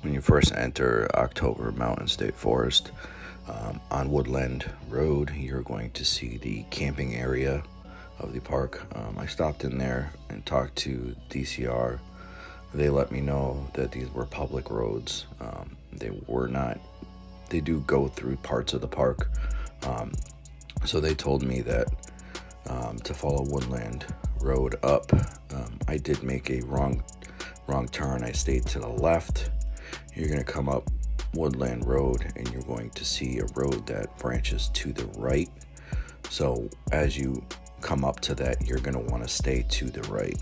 When you first enter October Mountain State Forest, on Woodland Road, you're going to see the camping area of the park. I stopped in there and talked to DCR. They let me know that these were public roads. They were not, they do go through parts of the park. So they told me that to follow Woodland Road up. I did make a wrong turn. I stayed to the left. You're going to come up Woodland Road and you're going to see a road that branches to the right. So as you come up to that, you're going to want to stay to the right.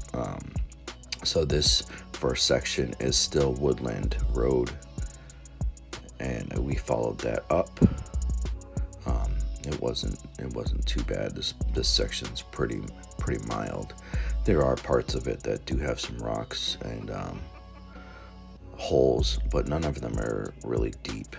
So this first section is still Woodland Road, and we followed that up. It wasn't too bad. This section's pretty mild. There are parts of it that do have some rocks and holes, but none of them are really deep.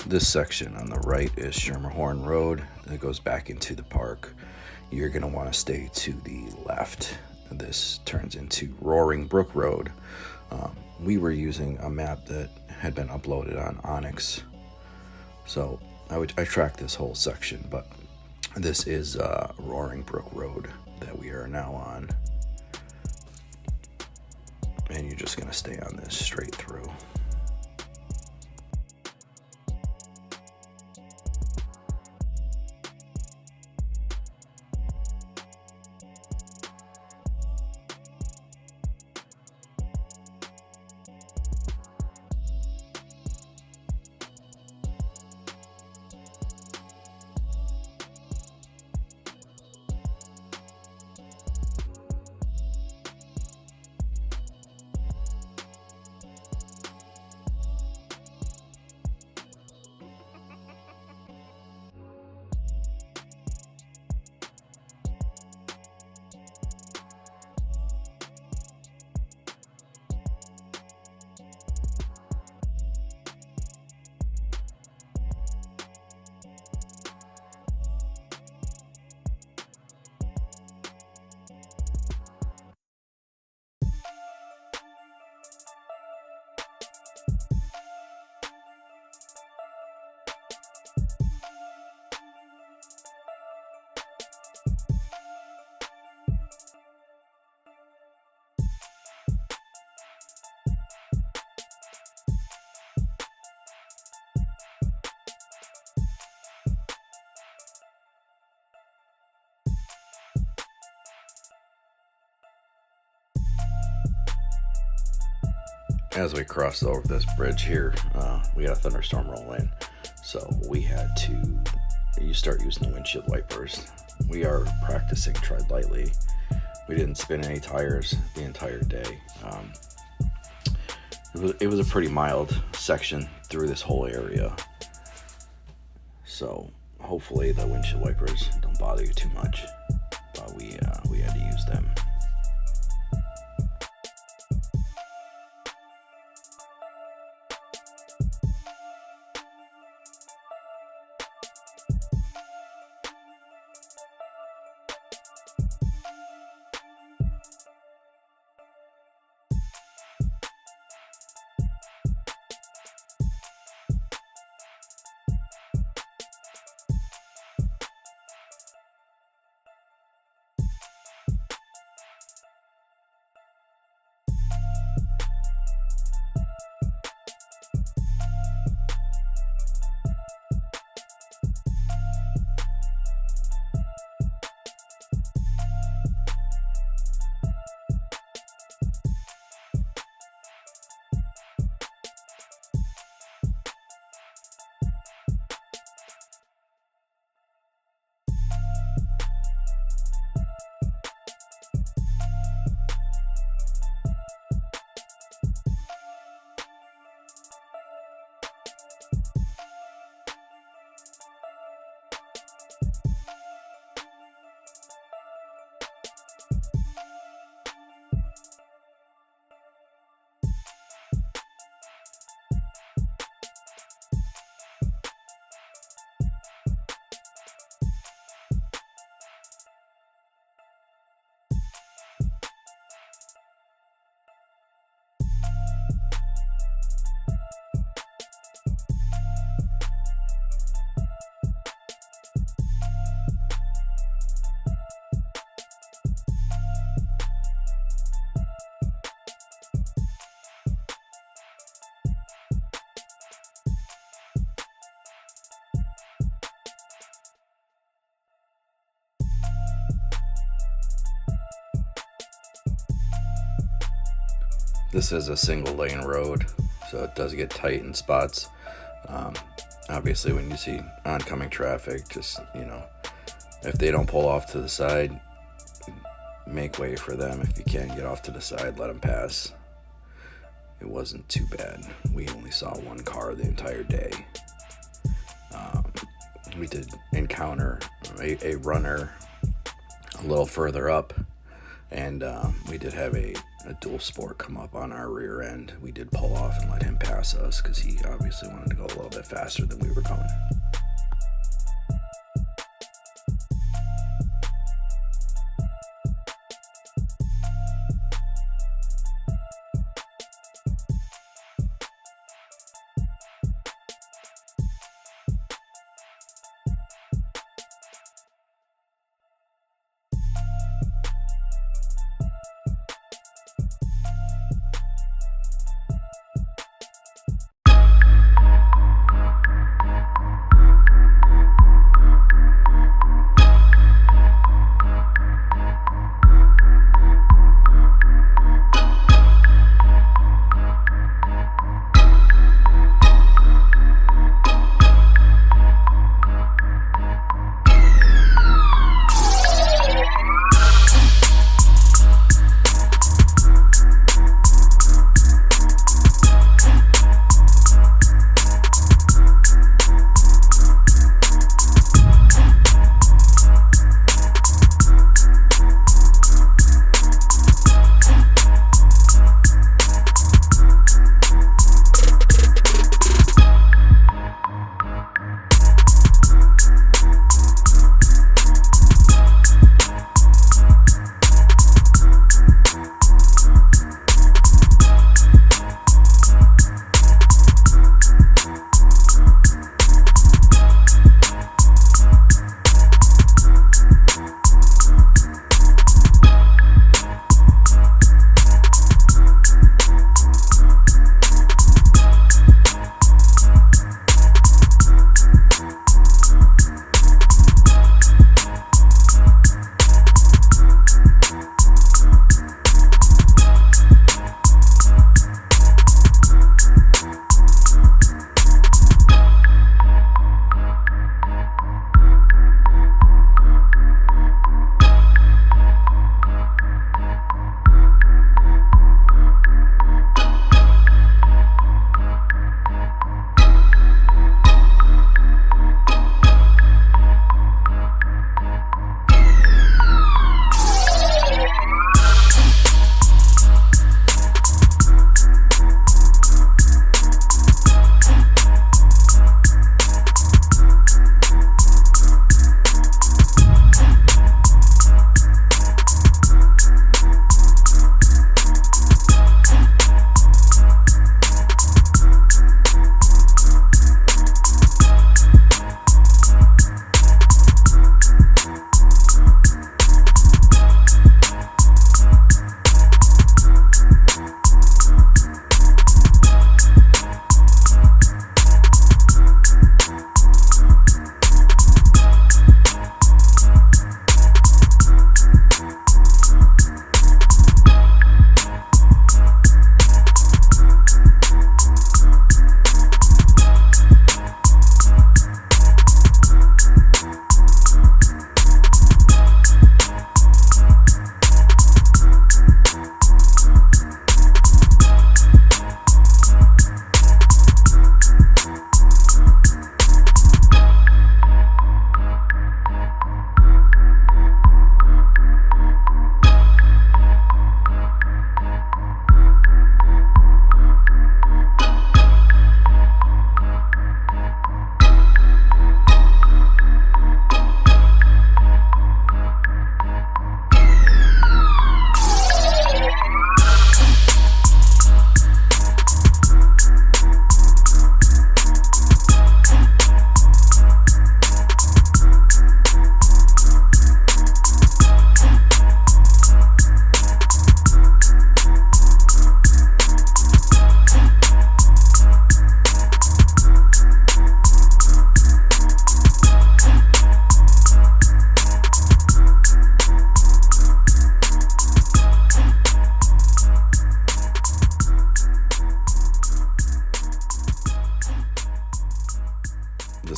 This section on the right is Schermerhorn Road that goes back into the park. You're going to want to stay to the left. This turns into Roaring Brook Road. We were using a map that had been uploaded on Onyx, so I tracked this whole section, but this is Roaring Brook Road that we are now on. And you're just going to stay on this straight through. As we crossed over this bridge here, we had a thunderstorm roll in, so we had to start using the windshield wipers. We are practicing tread lightly. We didn't spin any tires the entire day. It was a pretty mild section through this whole area, so hopefully the windshield wipers don't bother you too much. But we This is a single lane road, so it does get tight in spots. Obviously, when you see oncoming traffic, just, if they don't pull off to the side, make way for them. If you can, get off to the side, let them pass. It wasn't too bad. We only saw one car the entire day. We did encounter a runner a little further up, and we did have a dual sport come up on our rear end. We did pull off and let him pass us because he obviously wanted to go a little bit faster than we were going.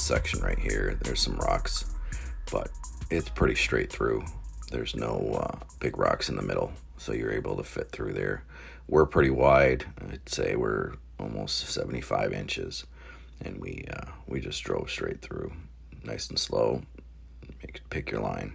section right here. There's some rocks, but it's pretty straight through. There's no big rocks in the middle, so you're able to fit through there. We're pretty wide. I'd say we're almost 75 inches, and we just drove straight through, nice and slow. Pick your line.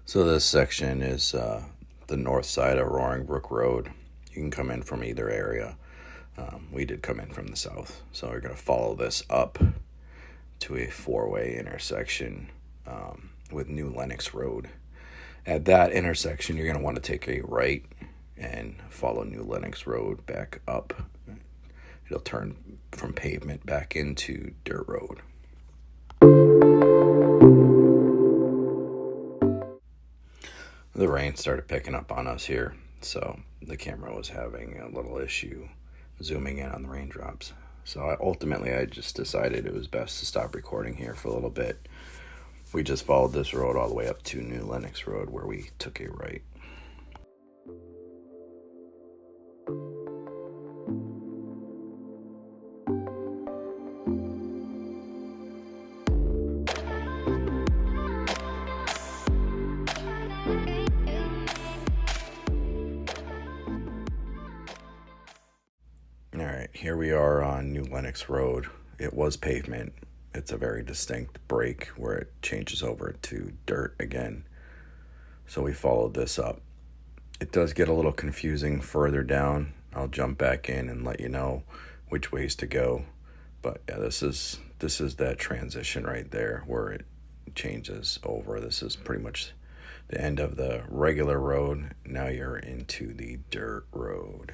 So this section is the north side of Roaring Brook Road. You can come in from either area. We did come in from the south. So we're going to follow this up to a four-way intersection with New Lenox Road. At that intersection, you're going to want to take a right and follow New Lenox Road back up. It'll turn from pavement back into dirt road. The rain started picking up on us here, so the camera was having a little issue zooming in on the raindrops. So ultimately I just decided it was best to stop recording here for a little bit. We just followed this road all the way up to New Lenox Road, where we took a right. Alright, here we are on New Lenox Road. It was pavement. It's a very distinct break where it changes over to dirt again. So we followed this up. It does get a little confusing further down. I'll jump back in and let you know which ways to go. But yeah, this is that transition right there where it changes over. This is pretty much the end of the regular road. Now you're into the dirt road.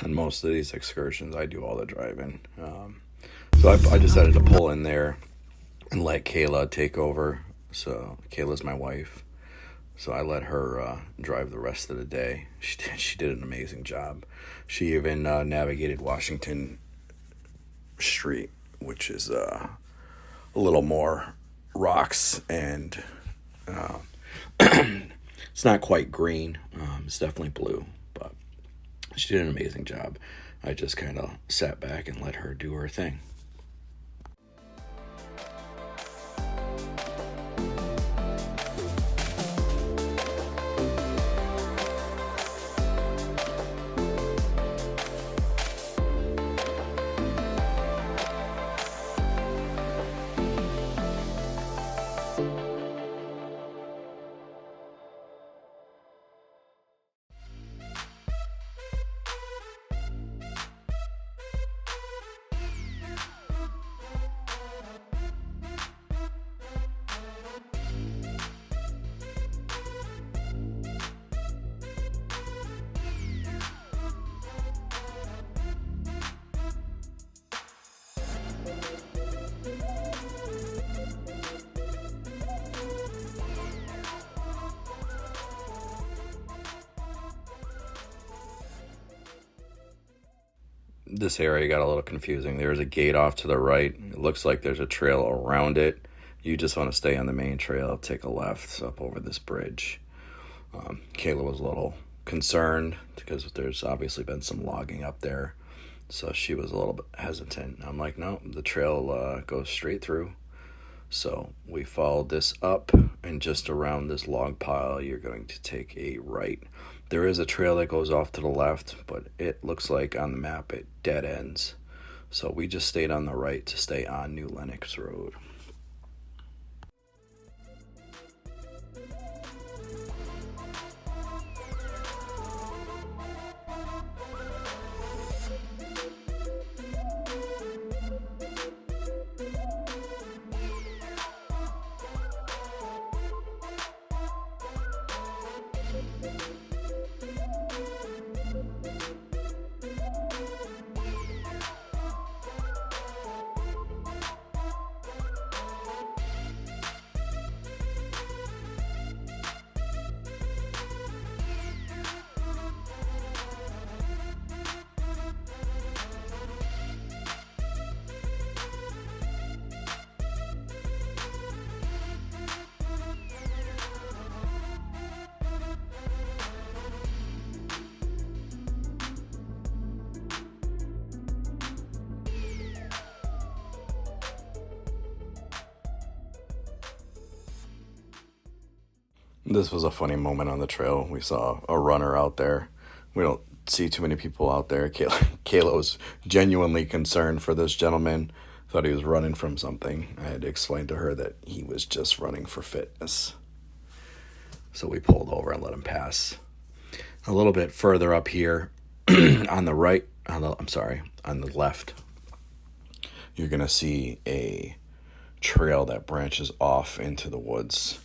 On most of these excursions, I do all the driving. So I decided to pull in there and let Kayla take over. So Kayla's my wife. So I let her drive the rest of the day. She did an amazing job. She even navigated Washington Street, which is a little more rocks and it's not quite green. It's definitely blue, but she did an amazing job. I just kind of sat back and let her do her thing. This area got a little confusing. There's a gate off to the right. It looks like there's a trail around it. You just want to stay on the main trail, take a left up over this bridge. Kayla was a little concerned because there's obviously been some logging up there, so she was a little bit hesitant. I'm like, no, the trail goes straight through. So we followed this up, and just around this log pile, you're going to take a right. There is a trail that goes off to the left, but it looks like on the map it dead ends. So we just stayed on the right to stay on New Lenox Road. This was a funny moment on the trail. We saw a runner out there. We don't see too many people out there. Kayla was genuinely concerned for this gentleman. Thought he was running from something. I had to explain to her that he was just running for fitness. So we pulled over and let him pass. A little bit further up here, on the right, on the left, you're going to see a trail that branches off into the woods.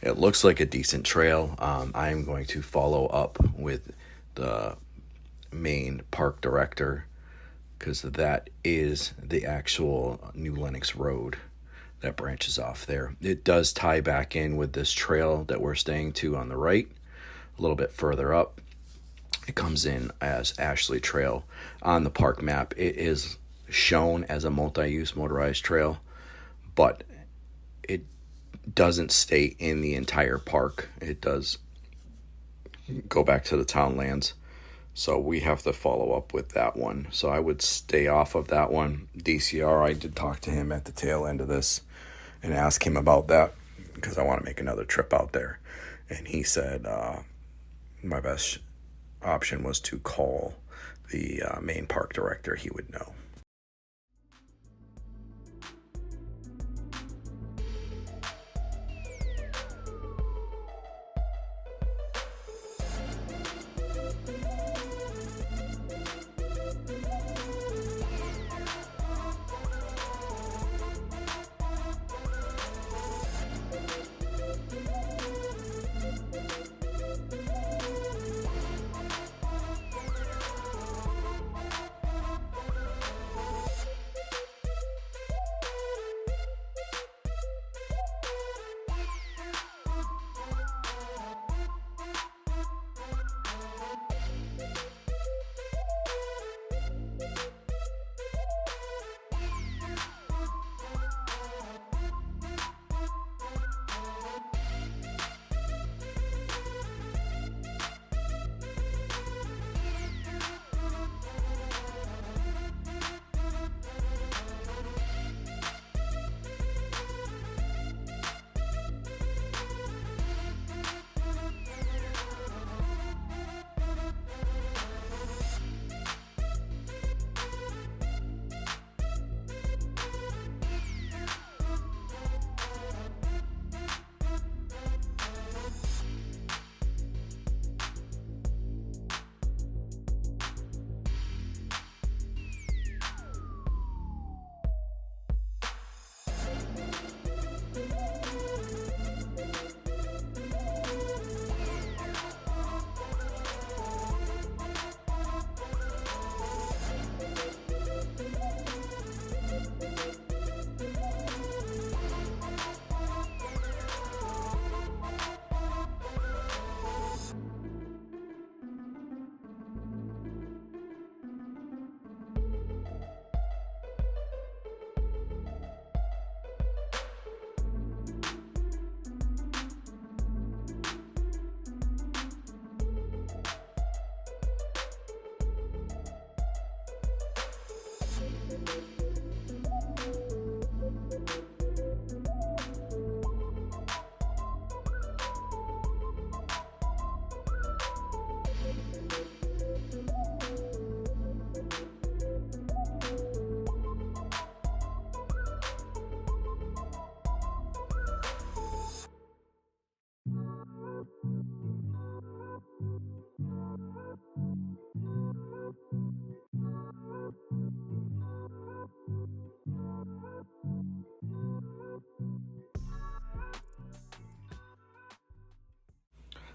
It looks like a decent trail. I am going to follow up with the main park director, because that is the actual New Lenox Road that branches off there. It does tie back in with this trail that we're staying to on the right. A little bit further up, it comes in as Ashley Trail. On the park map, it is shown as a multi-use motorized trail, but it doesn't stay in the entire park. It does go back to the town lands, so we have to follow up with that one. So I would stay off of that one. DCR, I did talk to him at the tail end of this and ask him about that, because I want to make another trip out there, and he said my best option was to call the main park director. He would know.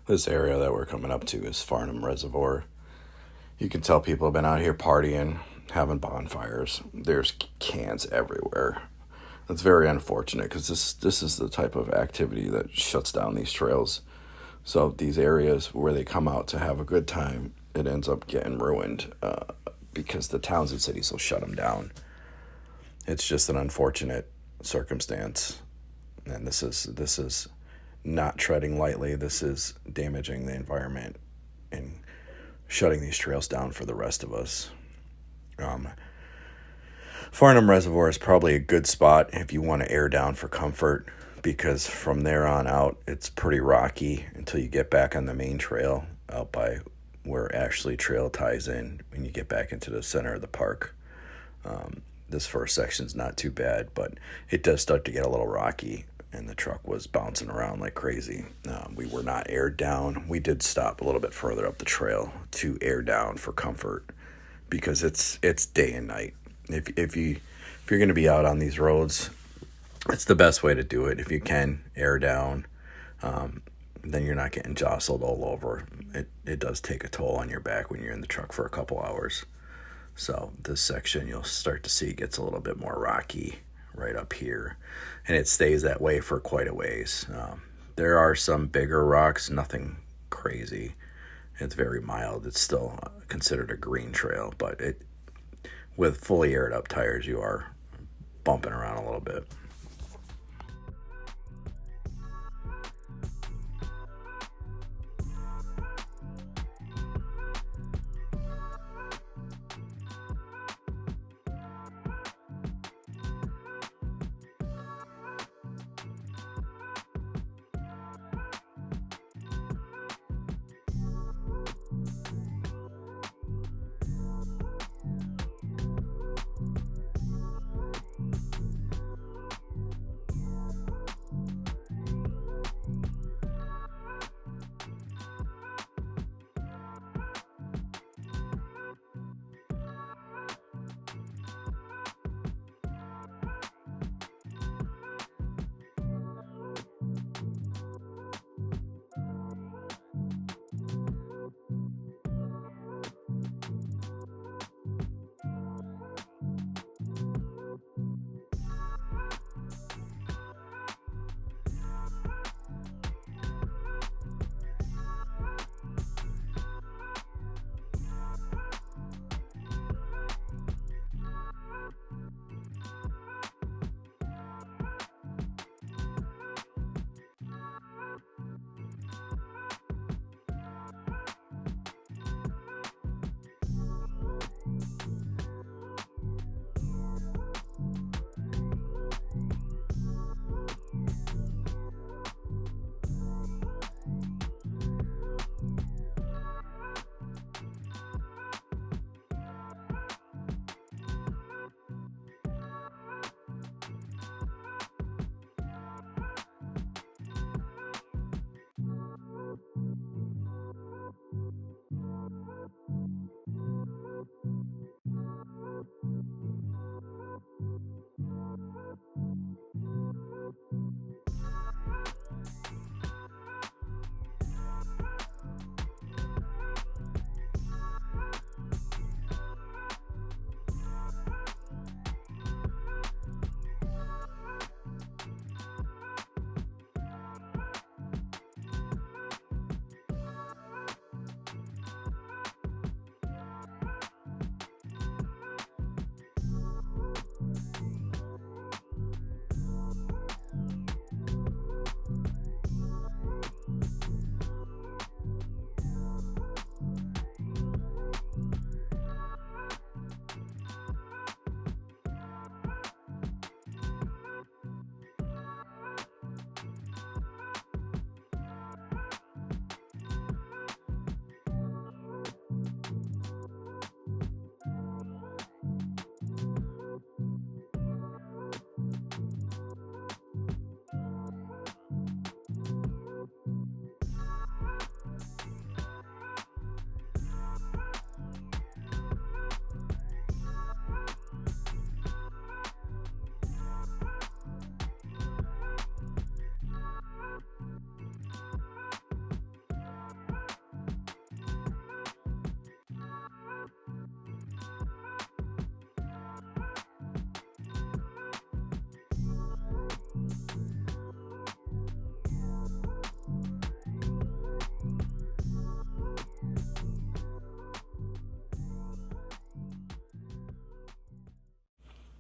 This area that we're coming up to is Farnham Reservoir. You can tell people have been out here partying, having bonfires. There's cans everywhere. That's very unfortunate because this is the type of activity that shuts down these trails. So these areas where they come out to have a good time, it ends up getting ruined because the towns and cities will shut them down. It's just an unfortunate circumstance, and this is not treading lightly. This is damaging the environment and shutting these trails down for the rest of us. Farnham Reservoir is probably a good spot if you want to air down for comfort, because from there on out, it's pretty rocky until you get back on the main trail out by where Ashley Trail ties in when you get back into the center of the park. This first section's not too bad, but it does start to get a little rocky, and the truck was bouncing around like crazy. We were not aired down. We did stop a little bit further up the trail to air down for comfort, because it's day and night. If you're going to be out on these roads, it's the best way to do it. If you can air down, then you're not getting jostled all over. It does take a toll on your back when you're in the truck for a couple hours. So this section you'll start to see gets a little bit more rocky right up here, and it stays that way for quite a ways. There are some bigger rocks, nothing crazy. It's very mild. It's still considered a green trail, but with fully aired up tires, you are bumping around a little bit.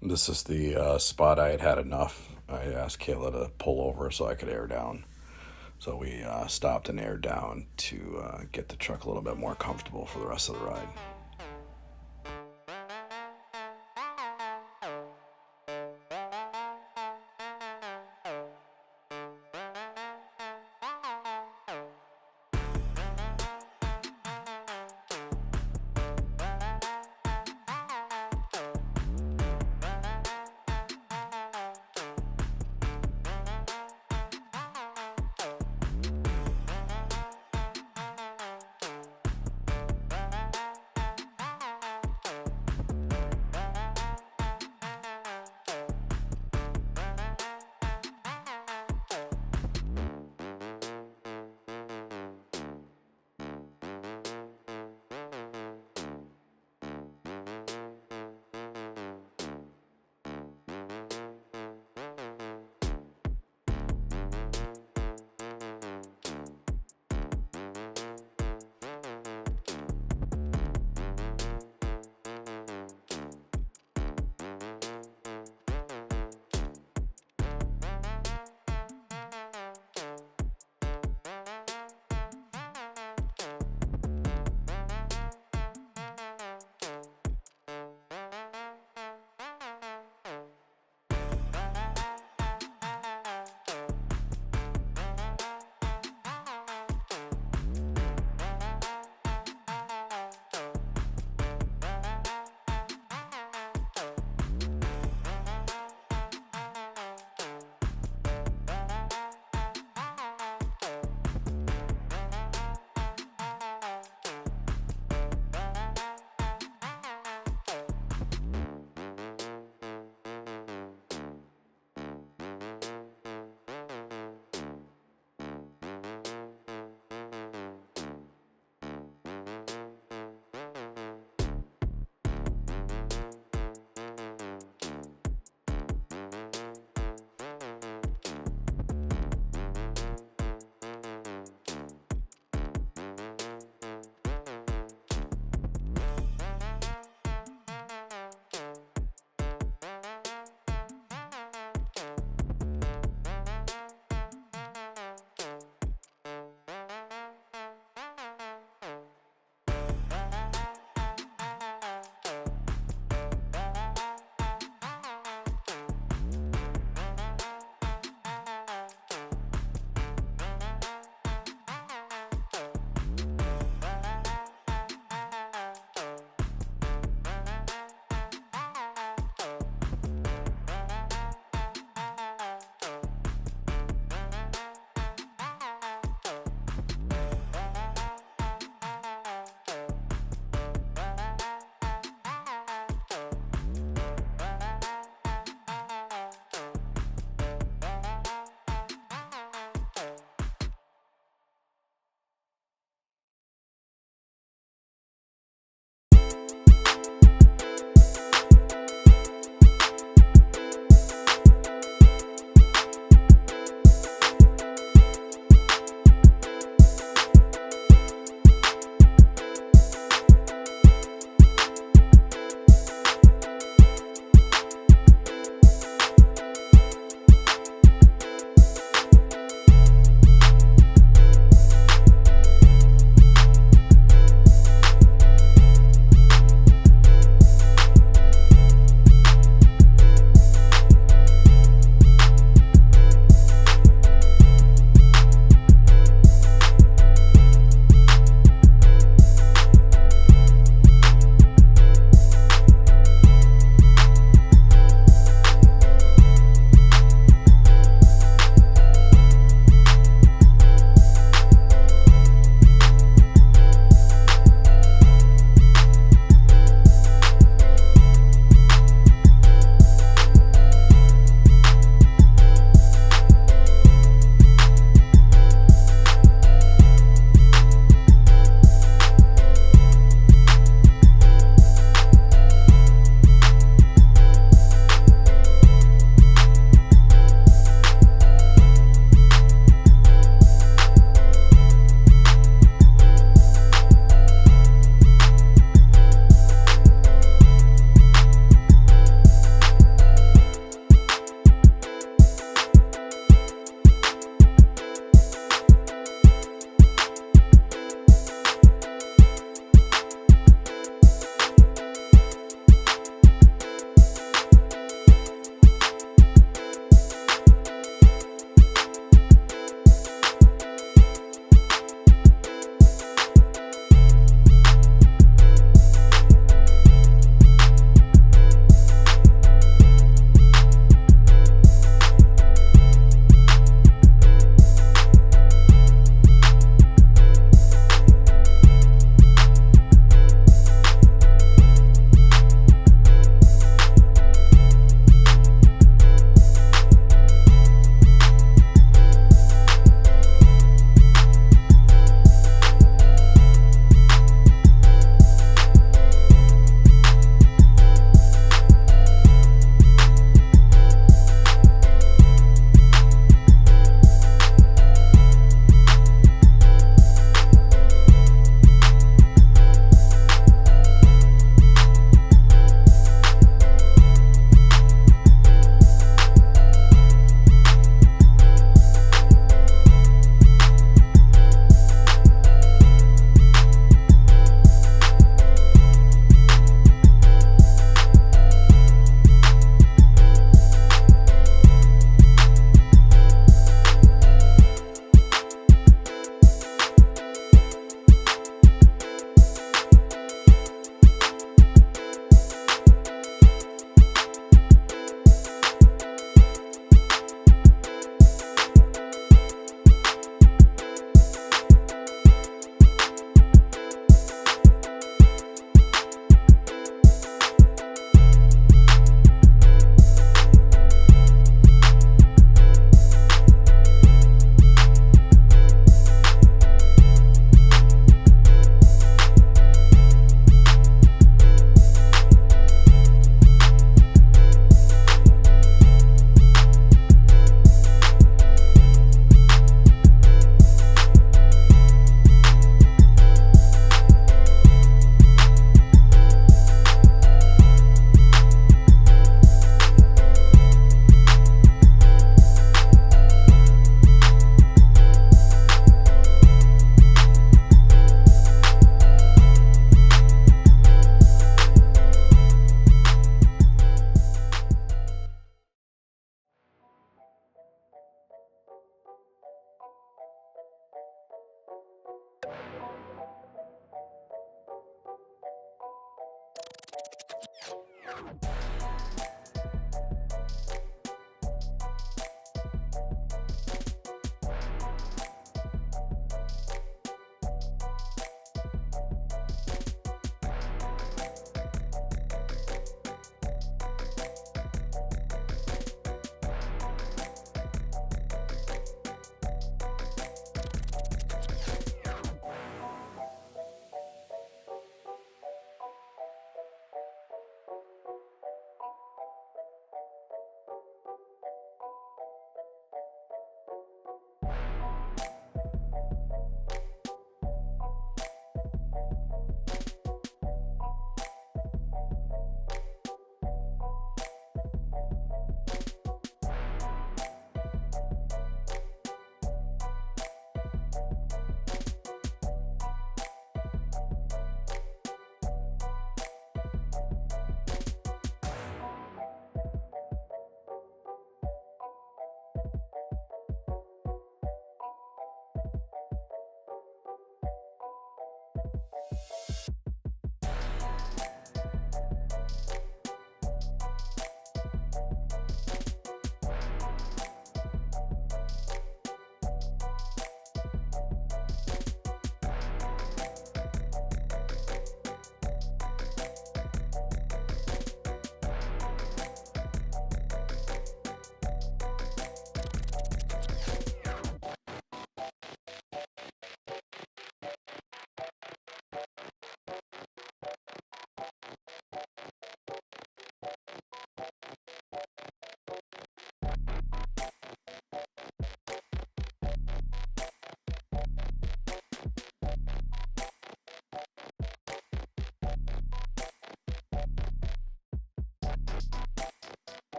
This is the spot I had enough. I asked Kayla to pull over so I could air down. So we stopped and aired down to get the truck a little bit more comfortable for the rest of the ride.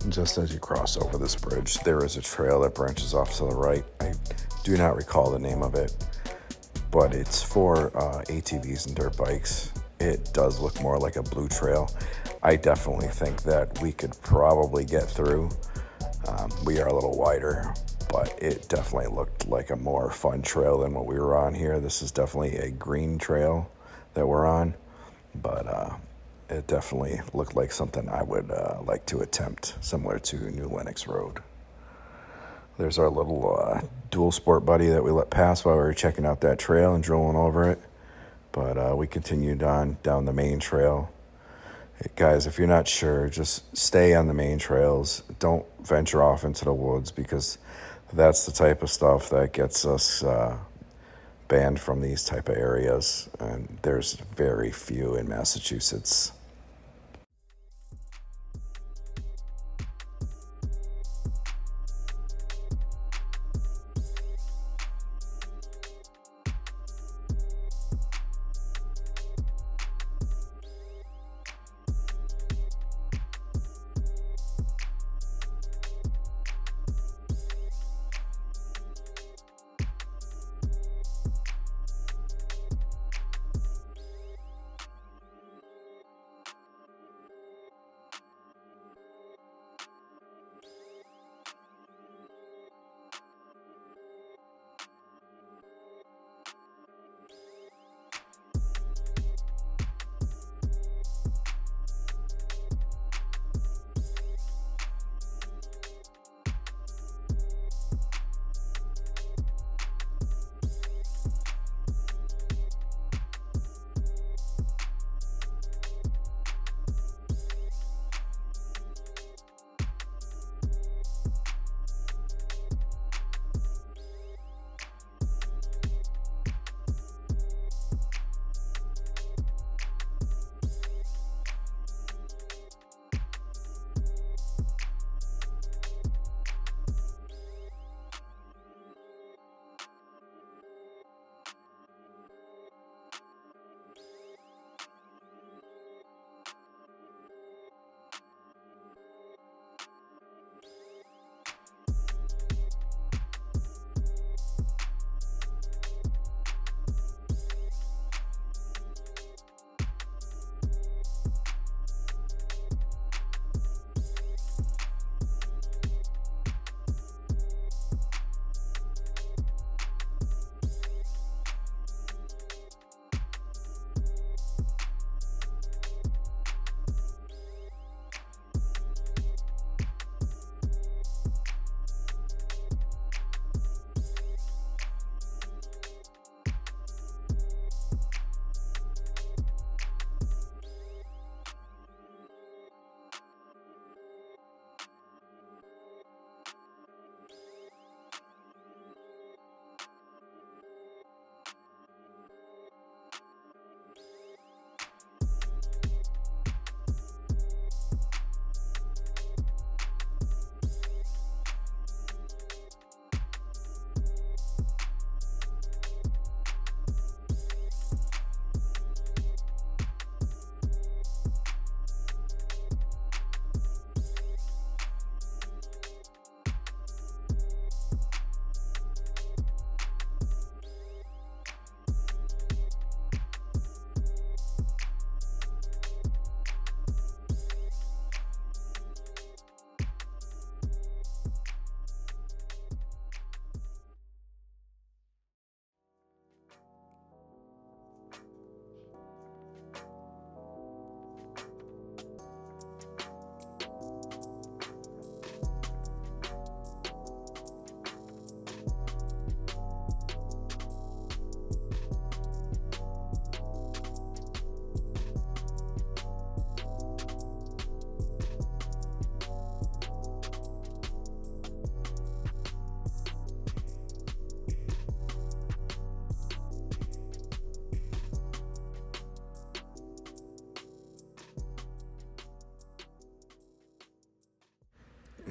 Just as you cross over this bridge, there is a trail that branches off to the right. I do not recall the name of it, but it's for ATVs and dirt bikes. It does look more like a blue trail. I definitely think that we could probably get through. We are a little wider, but it definitely looked like a more fun trail than what we were on here. This is definitely a green trail that we're on, but it definitely looked like something I would like to attempt, similar to New Lenox Road. There's our little dual sport buddy that we let pass while we were checking out that trail and drooling over it. But we continued on down the main trail. Hey, guys, if you're not sure, just stay on the main trails. Don't venture off into the woods, because that's the type of stuff that gets us banned from these type of areas. And there's very few in Massachusetts.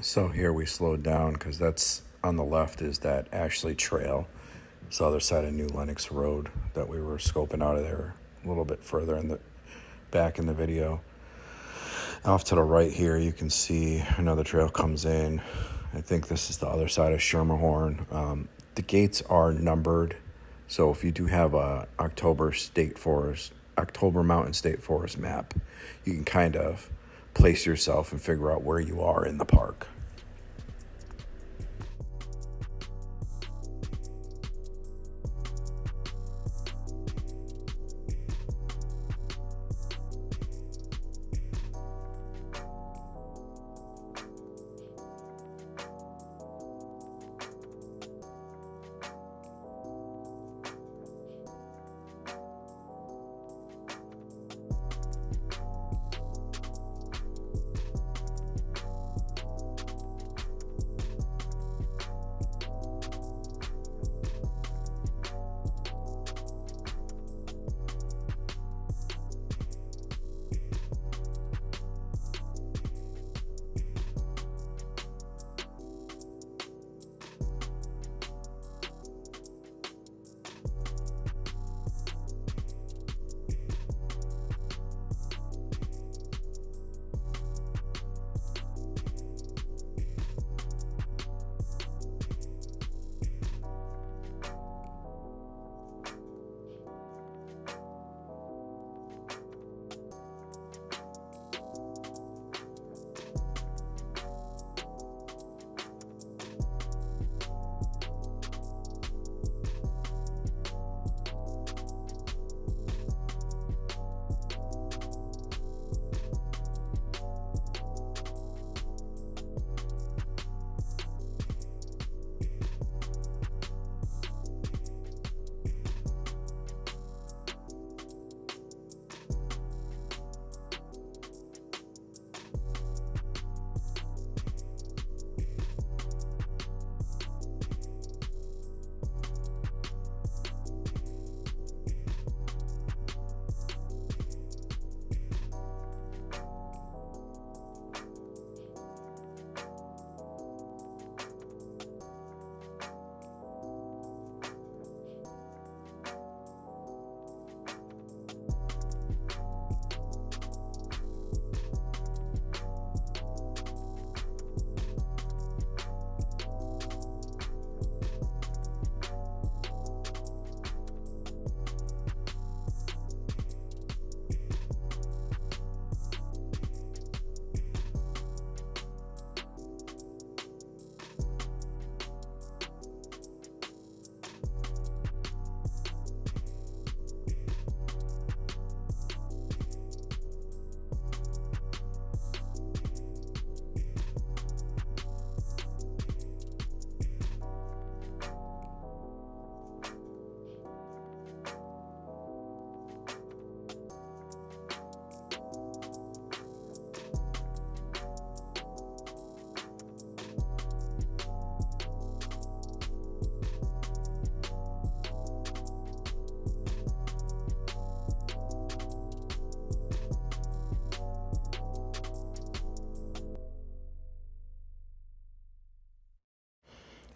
So here we slowed down because that's on the left is that Ashley Trail. It's the other side of New Lenox Road that we were scoping out of there a little bit further in the back in the video. Off to the right here, you can see another trail comes in. I think this is the other side of Schermerhorn. The gates are numbered, so if you do have a October Mountain State Forest map, you can kind of place yourself and figure out where you are in the park.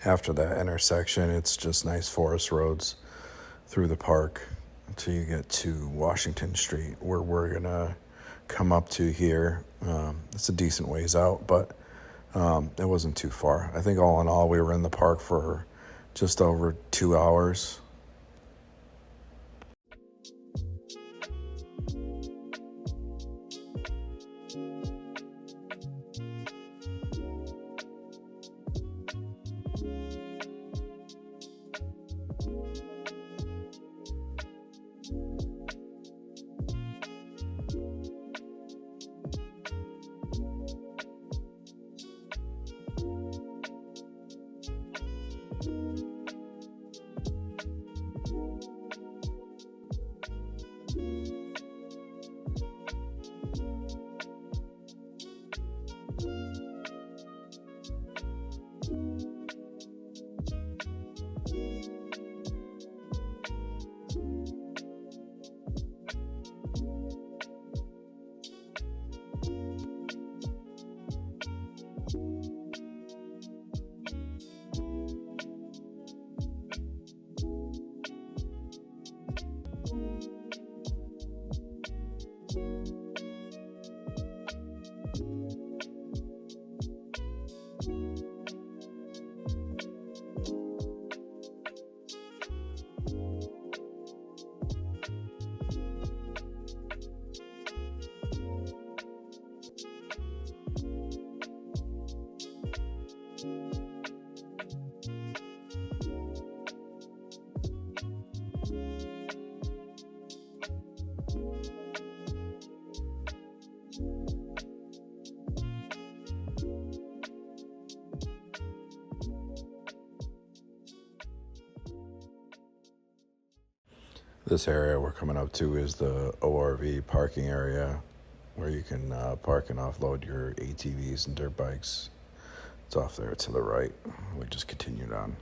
After that intersection, it's just nice forest roads through the park until you get to Washington Street, where we're gonna come up to here. It's a decent ways out, but it wasn't too far. I think all in all, we were in the park for just over 2 hours. This area we're coming up to is the ORV parking area where you can park and offload your ATVs and dirt bikes. It's off there to the right. We just continued on.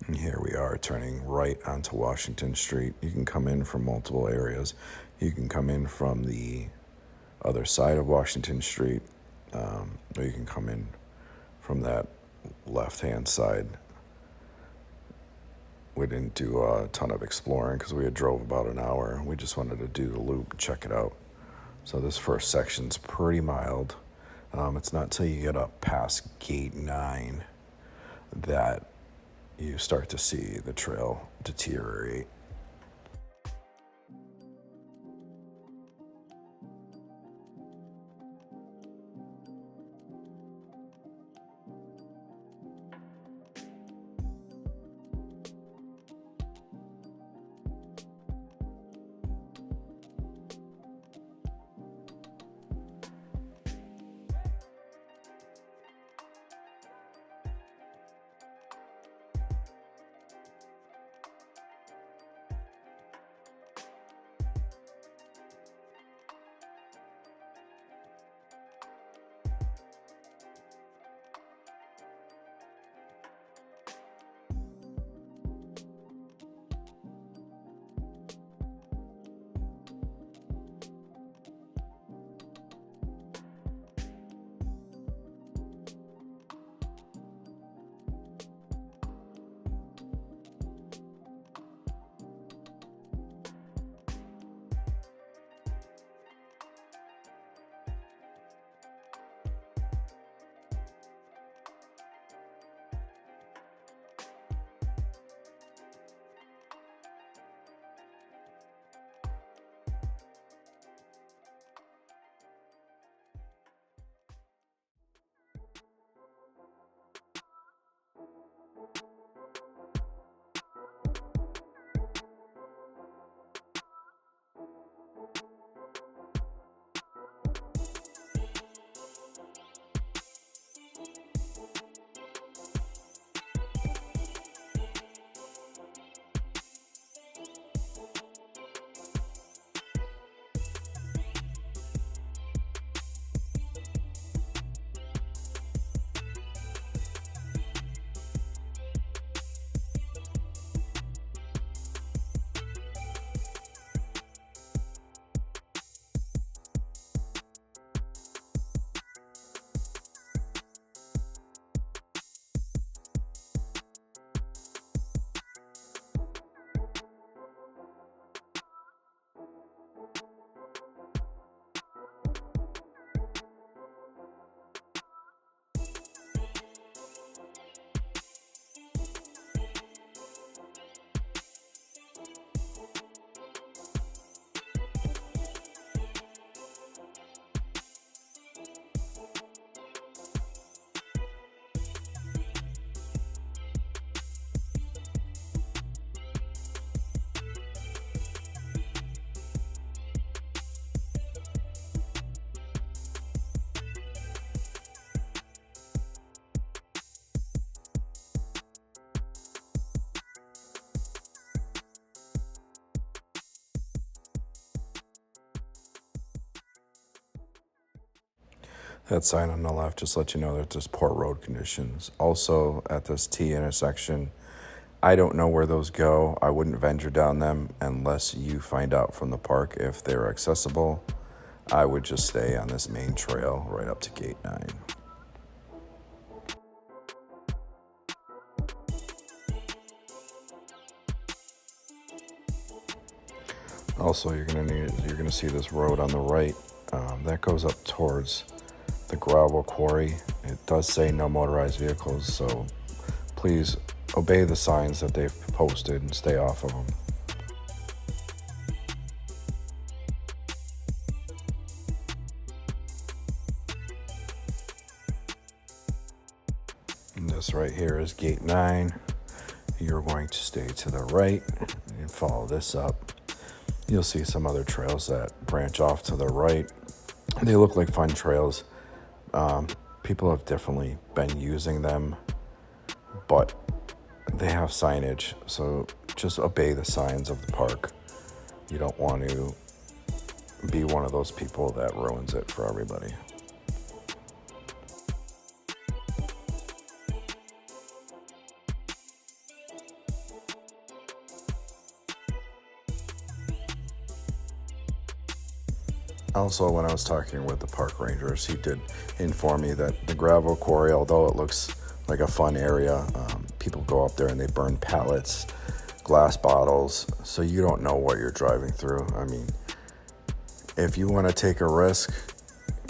And here we are turning right onto Washington Street. You can come in from multiple areas. You can come in from the other side of Washington Street, or you can come in from that left-hand side. We didn't do a ton of exploring because we had drove about an hour. We just wanted to do the loop and check it out. So this first section's pretty mild. It's not till you get up past Gate 9 that you start to see the trail deteriorate. That sign on the left just let you know that there's poor road conditions. Also, at this T intersection, I don't know where those go. I wouldn't venture down them unless you find out from the park if they're accessible. I would just stay on this main trail right up to Gate 9. Also, you're gonna see this road on the right that goes up towards the gravel quarry. It does say no motorized vehicles, so please obey the signs that they've posted and stay off of them. And this right here is Gate 9. You're going to stay to the right and follow this up. You'll see some other trails that branch off to the right. They look like fun trails. People have definitely been using them, but they have signage, so just obey the signs of the park. You don't want to be one of those people that ruins it for everybody. Also, when I was talking with the park rangers, he did inform me that the gravel quarry, although it looks like a fun area, people go up there and they burn pallets, glass bottles, so you don't know what you're driving through. I mean, if you want to take a risk,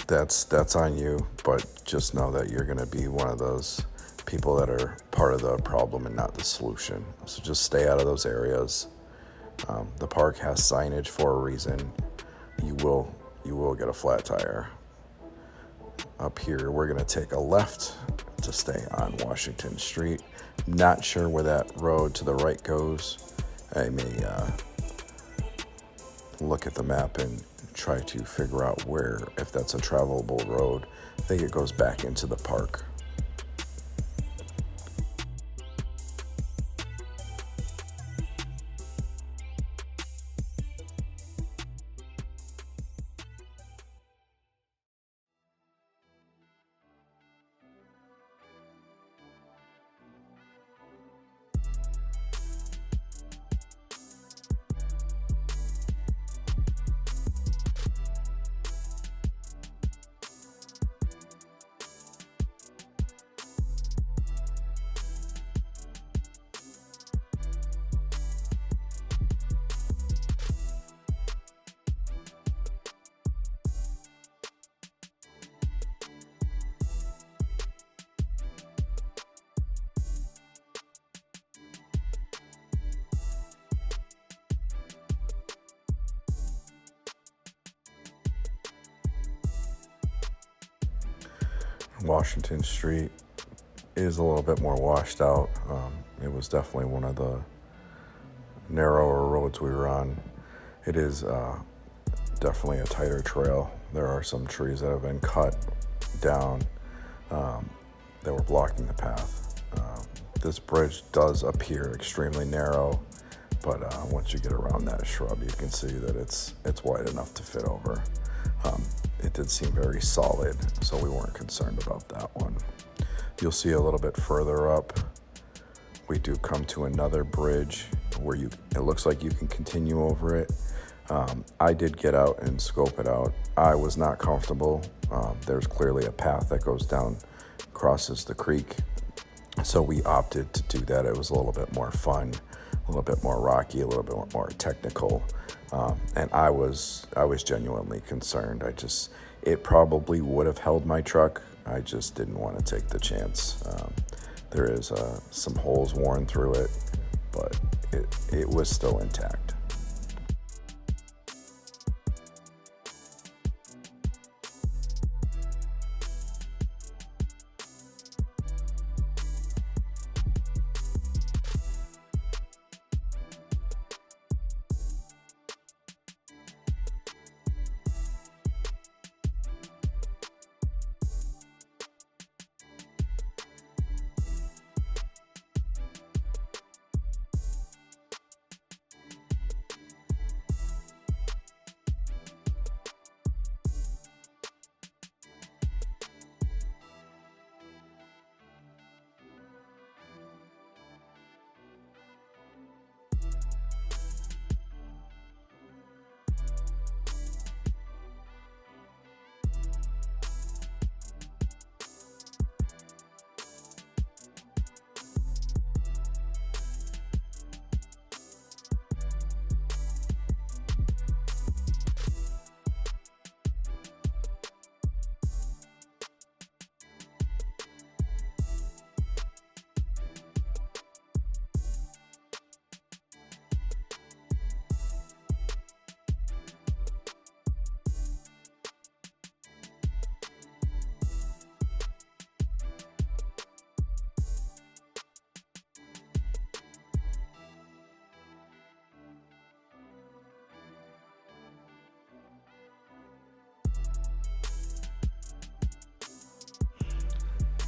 that's on you, but just know that you're going to be one of those people that are part of the problem and not the solution. So just stay out of those areas. The park has signage for a reason. You will get a flat tire. Up here, we're going to take a left to stay on Washington Street. Not sure where that road to the right goes. I may look at the map and try to figure out if that's a travelable road. I think it goes back into the park. Washington Street is a little bit more washed out. It was definitely one of the narrower roads we were on. It is definitely a tighter trail. There are some trees that have been cut down that were blocking the path. This bridge does appear extremely narrow, but once you get around that shrub, you can see that it's wide enough to fit over. It did seem very solid, so we weren't concerned about that one. You'll see a little bit further up, we do come to another bridge where it looks like you can continue over it. I did get out and scope it out. I was not comfortable. There's clearly a path that goes down, crosses the creek, so we opted to do that. It was a little bit more fun, a little bit more rocky, a little bit more technical. And I was genuinely concerned. It probably would have held my truck. I just didn't want to take the chance. There is some holes worn through it, but it was still intact.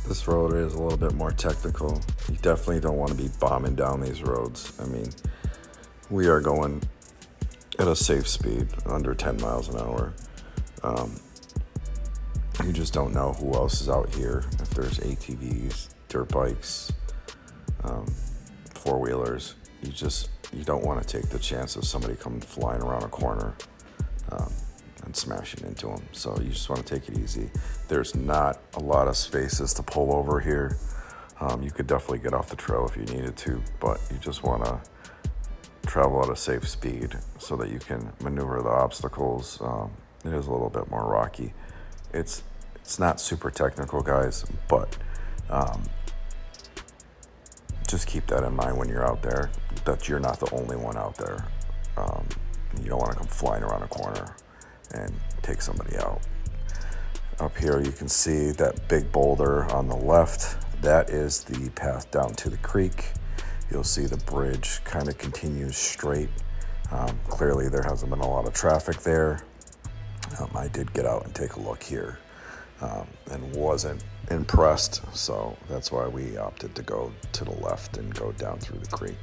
This road is a little bit more technical. You definitely don't want to be bombing down these roads. I mean, we are going at a safe speed, under 10 miles an hour. You just don't know who else is out here. If there's ATVs, dirt bikes, four-wheelers, you don't want to take the chance of somebody coming flying around a corner. and smashing into them. So you just want to take it easy. There's not a lot of spaces to pull over here. You could definitely get off the trail if you needed to, but you just want to travel at a safe speed so that you can maneuver the obstacles. It is a little bit more rocky. It's not super technical, guys, but just keep that in mind when you're out there, that you're not the only one out there. You don't want to come flying around a corner and take somebody out. Up here you can see that big boulder on the left. That is the path down to the creek. You'll see the bridge kind of continues straight. Clearly there hasn't been a lot of traffic there. I did get out and take a look here and wasn't impressed, so that's why we opted to go to the left and go down through the creek.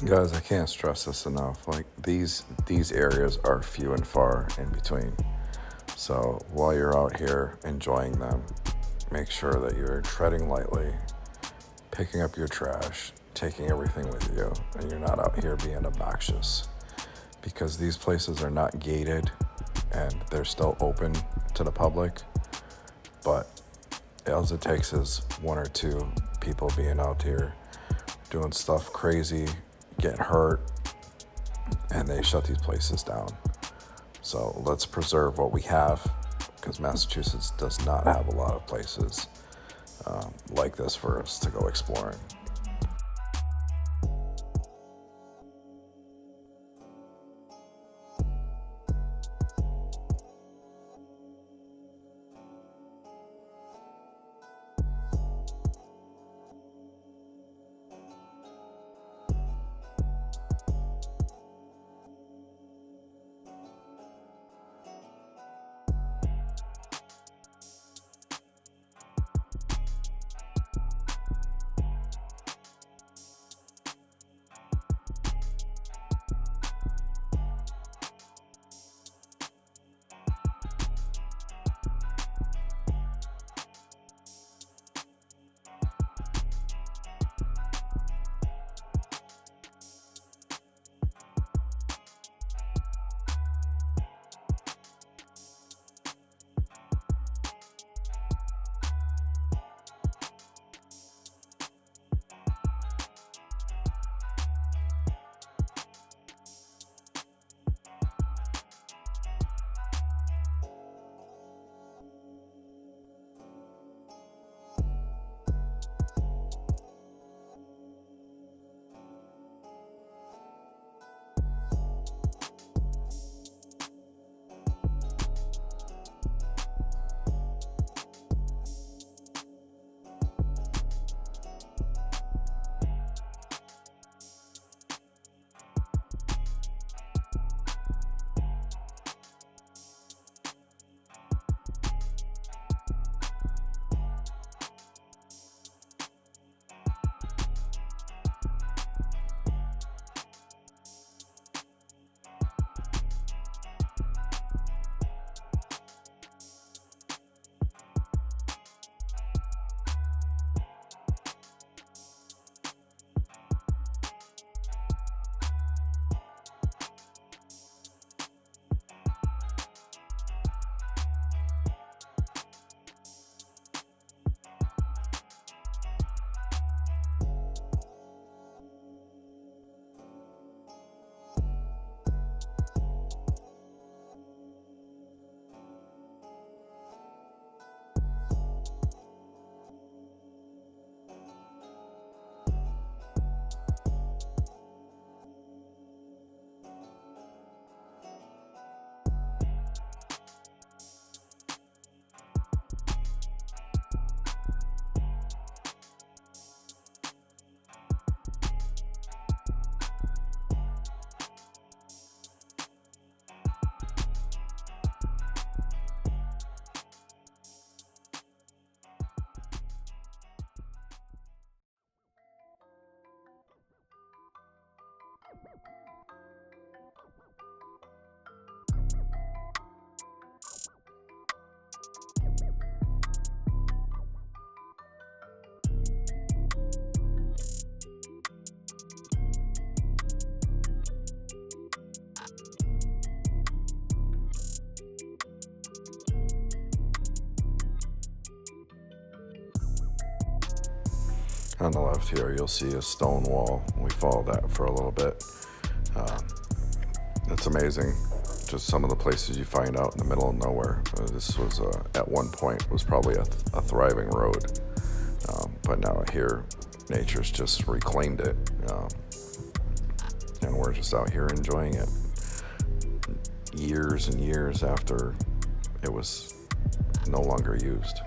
Guys, I can't stress this enough. Like these areas are few and far in between. So while you're out here enjoying them, make sure that you're treading lightly, picking up your trash, taking everything with you, and you're not out here being obnoxious. Because these places are not gated and they're still open to the public. But all it takes is one or two people being out here doing stuff crazy, getting hurt, and they shut these places down. So let's preserve what we have, because Massachusetts does not have a lot of places like this for us to go exploring. On the left here, you'll see a stone wall. We follow that for a little bit. It's amazing, just some of the places you find out in the middle of nowhere. This was, at one point, was probably a thriving road. But now here, nature's just reclaimed it. And we're just out here enjoying it. Years and years after it was no longer used.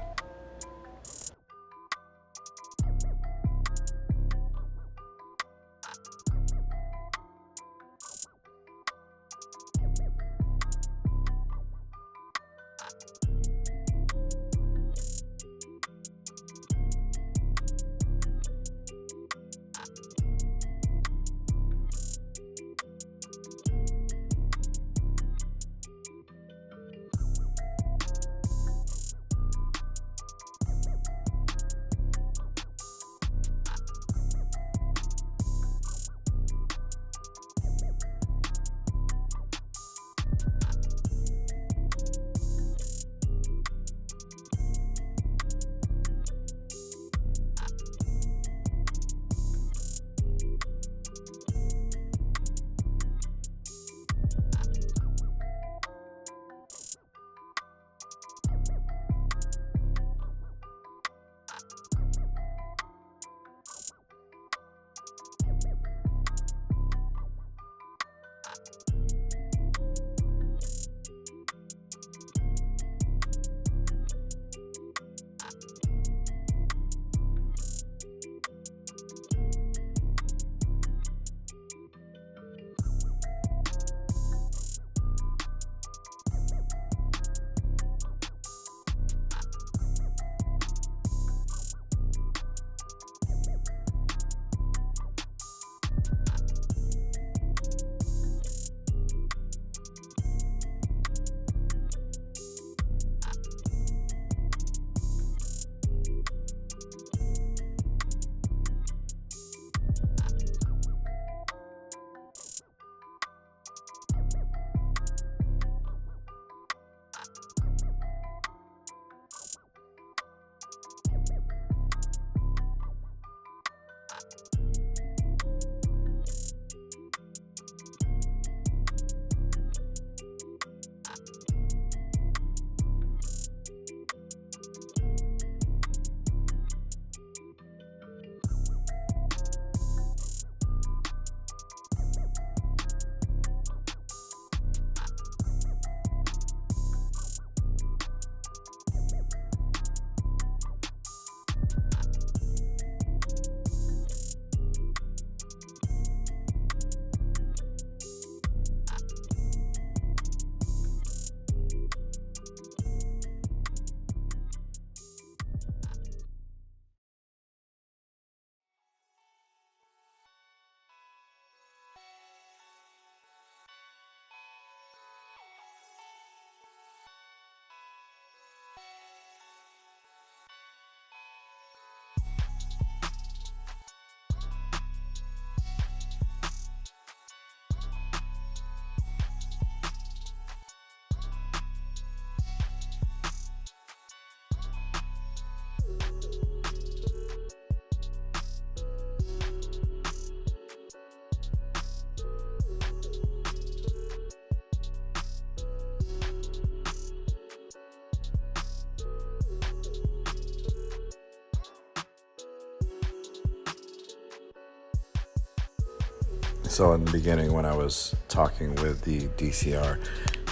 So in the beginning, when I was talking with the DCR,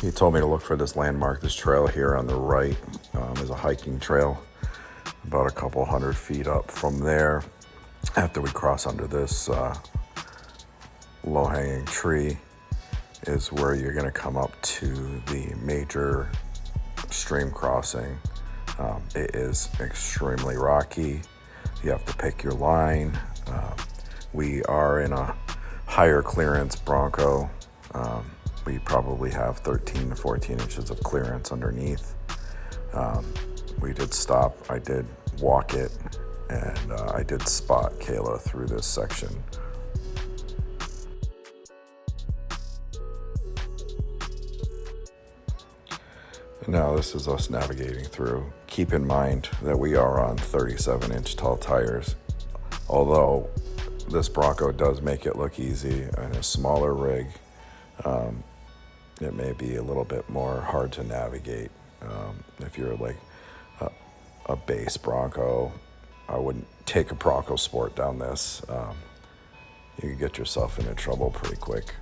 he told me to look for this landmark, this trail here on the right. Is a hiking trail about a couple 100 feet up from there. After we cross under this low-hanging tree is where you're going to come up to the major stream crossing. It is extremely rocky. You have to pick your line. We are in a higher clearance Bronco. We probably have 13 to 14 inches of clearance underneath. We did stop. I did walk it, and I did spot Kayla through this section. Now this is us navigating through. Keep in mind that we are on 37-inch tall tires. Although this Bronco does make it look easy and a smaller rig, it may be a little bit more hard to navigate. If you're like a base Bronco, I wouldn't take a Bronco Sport down this. You could get yourself into trouble pretty quick.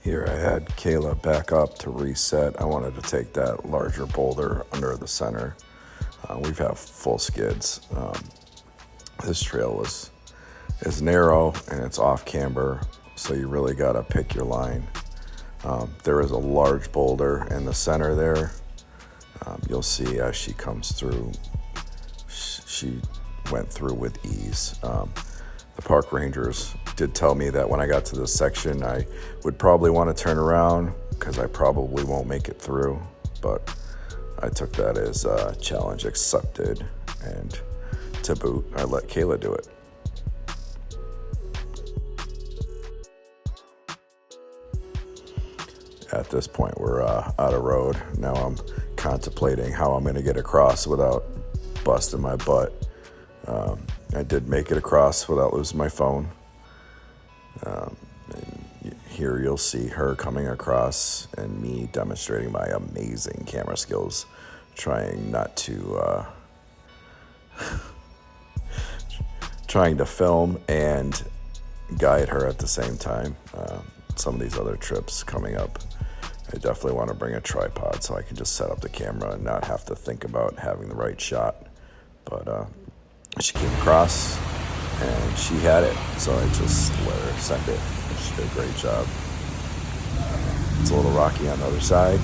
Here I had Kayla back up to reset. I wanted to take that larger boulder under the center. We've had full skids. This trail is narrow and it's off camber, so you really got to pick your line. There is a large boulder in the center there. You'll see as she comes through, she went through with ease. The park rangers did tell me that when I got to this section, I would probably want to turn around because I probably won't make it through, but I took that as a challenge accepted, and to boot, I let Kayla do it. At this point, we're out of road. Now I'm contemplating how I'm going to get across without busting my butt. I did make it across without losing my phone. And here you'll see her coming across and me demonstrating my amazing camera skills, trying not to trying to film and guide her at the same time. Some of these other trips coming up, I definitely want to bring a tripod so I can just set up the camera and not have to think about having the right shot. But she came across and she had it, so I just let her send it. She did a great job. It's a little rocky on the other side,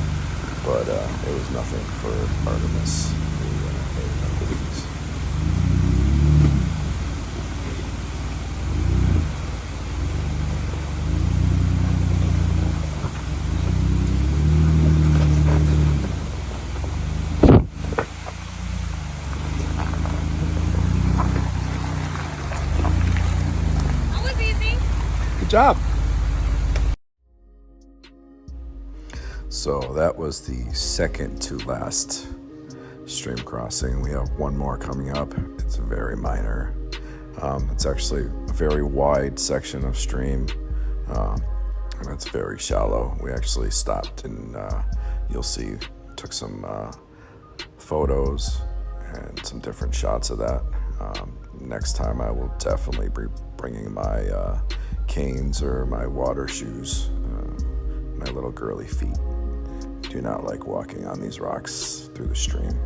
but it was nothing for Artemis. Good job. So that was the second to last stream crossing. We have one more coming up. It's very minor. It's actually a very wide section of stream, and it's very shallow. We actually stopped and you'll see, took some photos and some different shots of that. Next time I will definitely be bringing my canes or my water shoes. My little girly feet do not like walking on these rocks through the stream.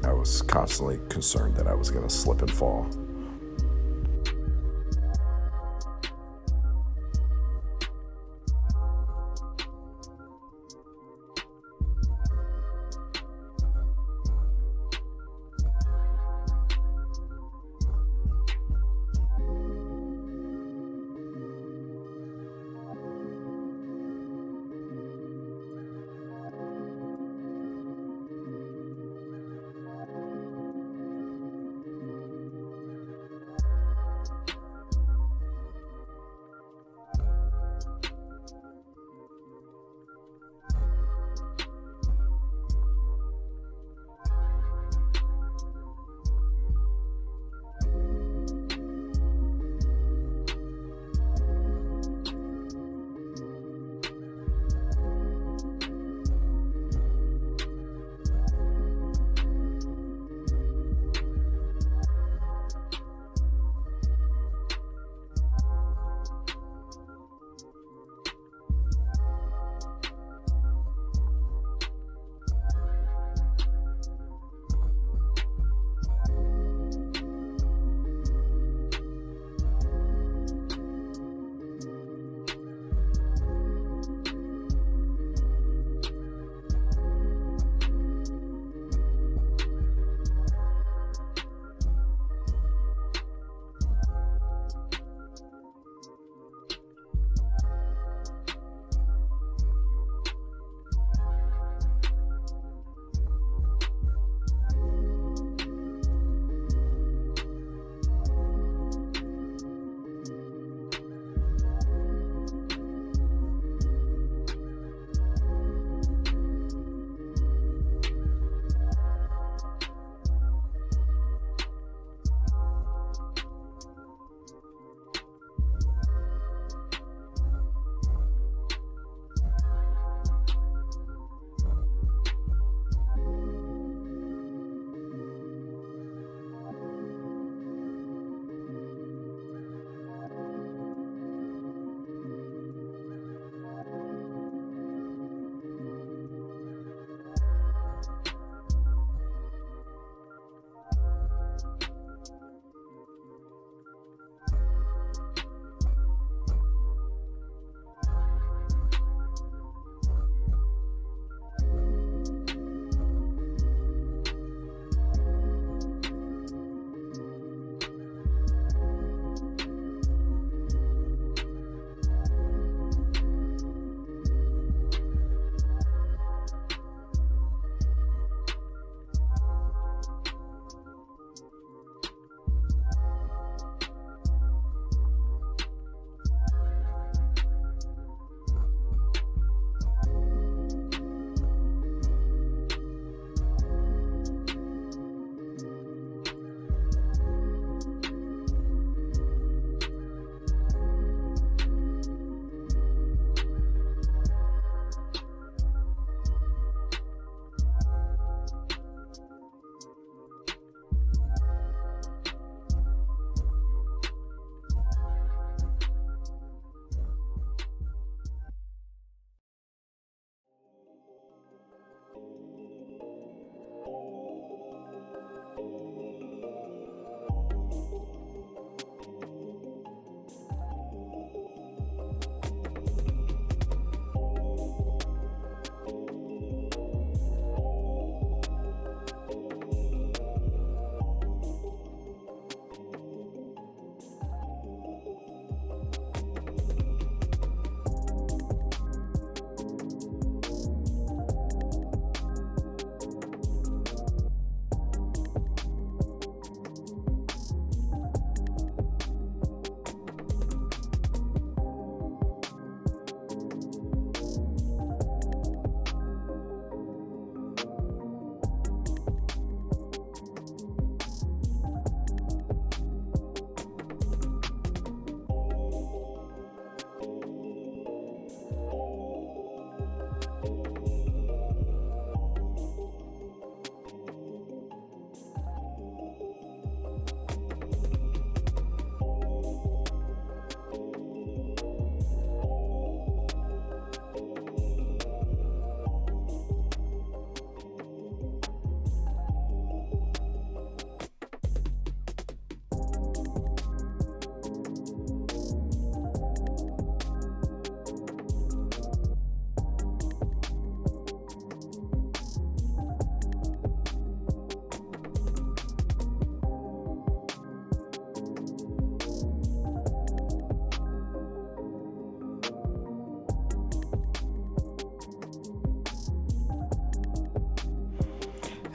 I was constantly concerned that I was going to slip and fall.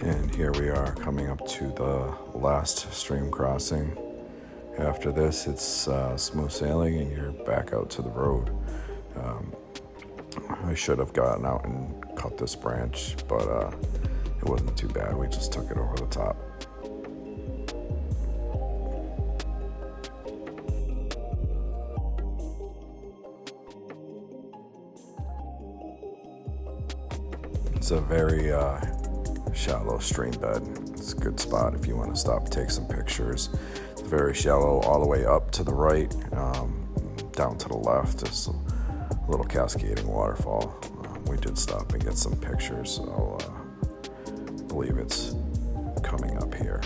And here we are coming up to the last stream crossing. After this, it's smooth sailing and you're back out to the road. I should have gotten out and cut this branch, but it wasn't too bad. We just took it over the top. It's a very shallow stream bed. It's a good spot if you want to stop and take some pictures. It's very shallow all the way up to the right, down to the left. It's a little cascading waterfall. We did stop and get some pictures. I believe it's coming up here.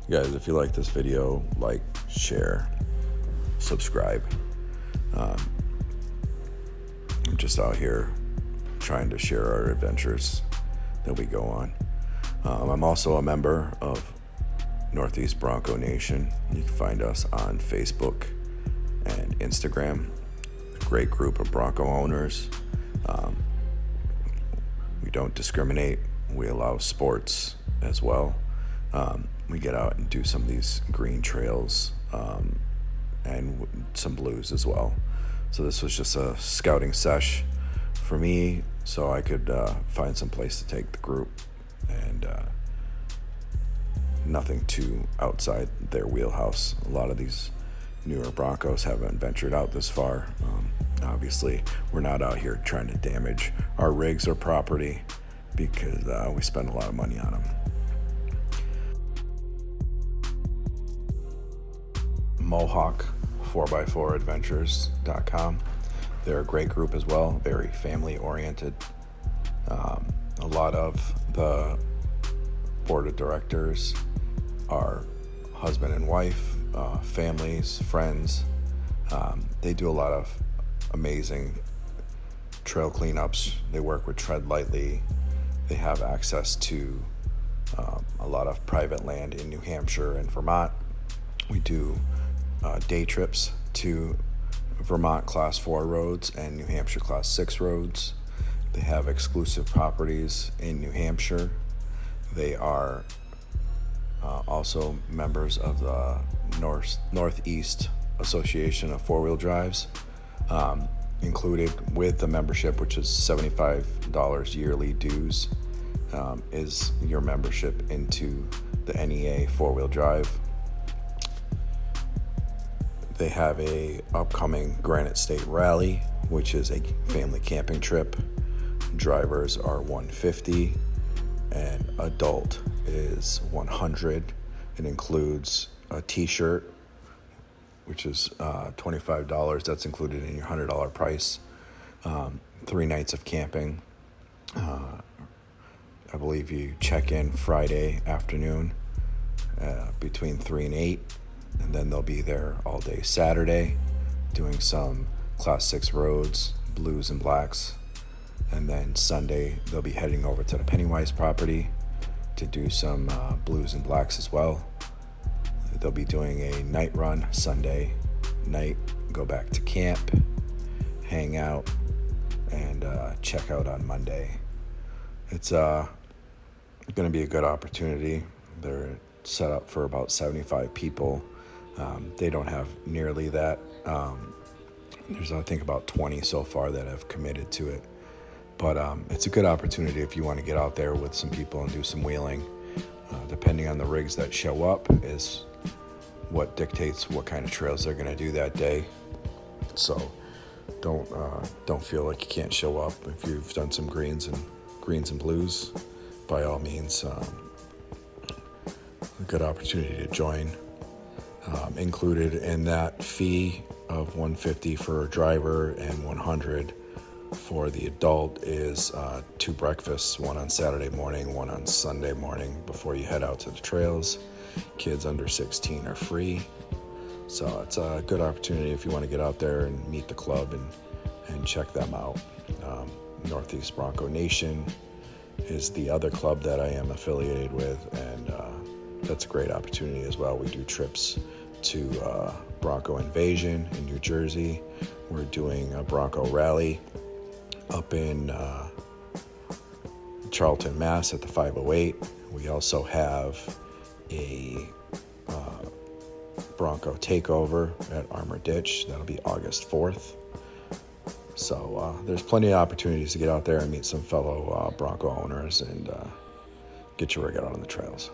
Guys, if you like this video, like, share, subscribe. I'm just out here trying to share our adventures that we go on. I'm also a member of Northeastbronconation. You can find us on Facebook and Instagram. A great group of Bronco owners. We don't discriminate. We allow sports as well. We get out and do some of these green trails and some blues as well. So this was just a scouting sesh for me so I could find some place to take the group, and nothing too outside their wheelhouse. A lot of these newer Broncos haven't ventured out this far. Obviously, we're not out here trying to damage our rigs or property because we spend a lot of money on them. Mohawk 4x4adventures.com. They're a great group as well, very family oriented. A lot of the board of directors are husband and wife, families, friends. They do a lot of amazing trail cleanups. They work with Tread Lightly. They have access to a lot of private land in New Hampshire and Vermont. We do day trips to Vermont Class 4 roads and New Hampshire Class 6 roads. They have exclusive properties in New Hampshire. They are also members of the Northeast Association of Four-Wheel Drives, included with the membership, which is $75 yearly dues, is your membership into the NEA four-wheel drive. They have a upcoming Granite State Rally, which is a family camping trip. Drivers are $150 and adult is $100. It includes a t-shirt, which is $25. That's included in your $100 price. 3 nights of camping. I believe you check in Friday afternoon between 3 and 8, and then they'll be there all day Saturday doing some Class 6 roads, blues and blacks. And then Sunday, they'll be heading over to the Pennywise property to do some blues and blacks as well. They'll be doing a night run Sunday night, go back to camp, hang out, and check out on Monday. It's going to be a good opportunity. They're set up for about 75 people. They don't have nearly that. There's, I think, about 20 so far that have committed to it. But it's a good opportunity if you want to get out there with some people and do some wheeling. Depending on the rigs that show up is what dictates what kind of trails they're going to do that day. So don't feel like you can't show up. If you've done some greens and blues, by all means, a good opportunity to join. Included in that fee of $150 for a driver and $100 for the adult is 2 breakfasts, one on Saturday morning, one on Sunday morning before you head out to the trails. Kids under 16 are free. So it's a good opportunity if you want to get out there and meet the club and check them out. Northeastbronconation is the other club that I am affiliated with, and that's a great opportunity as well. We do trips to Bronco Invasion in New Jersey. We're doing a Bronco Rally up in Charlton, Mass at the 508. We also have a Bronco Takeover at Armor Ditch. That'll be August 4th. So there's plenty of opportunities to get out there and meet some fellow Bronco owners and get your rig out on the trails.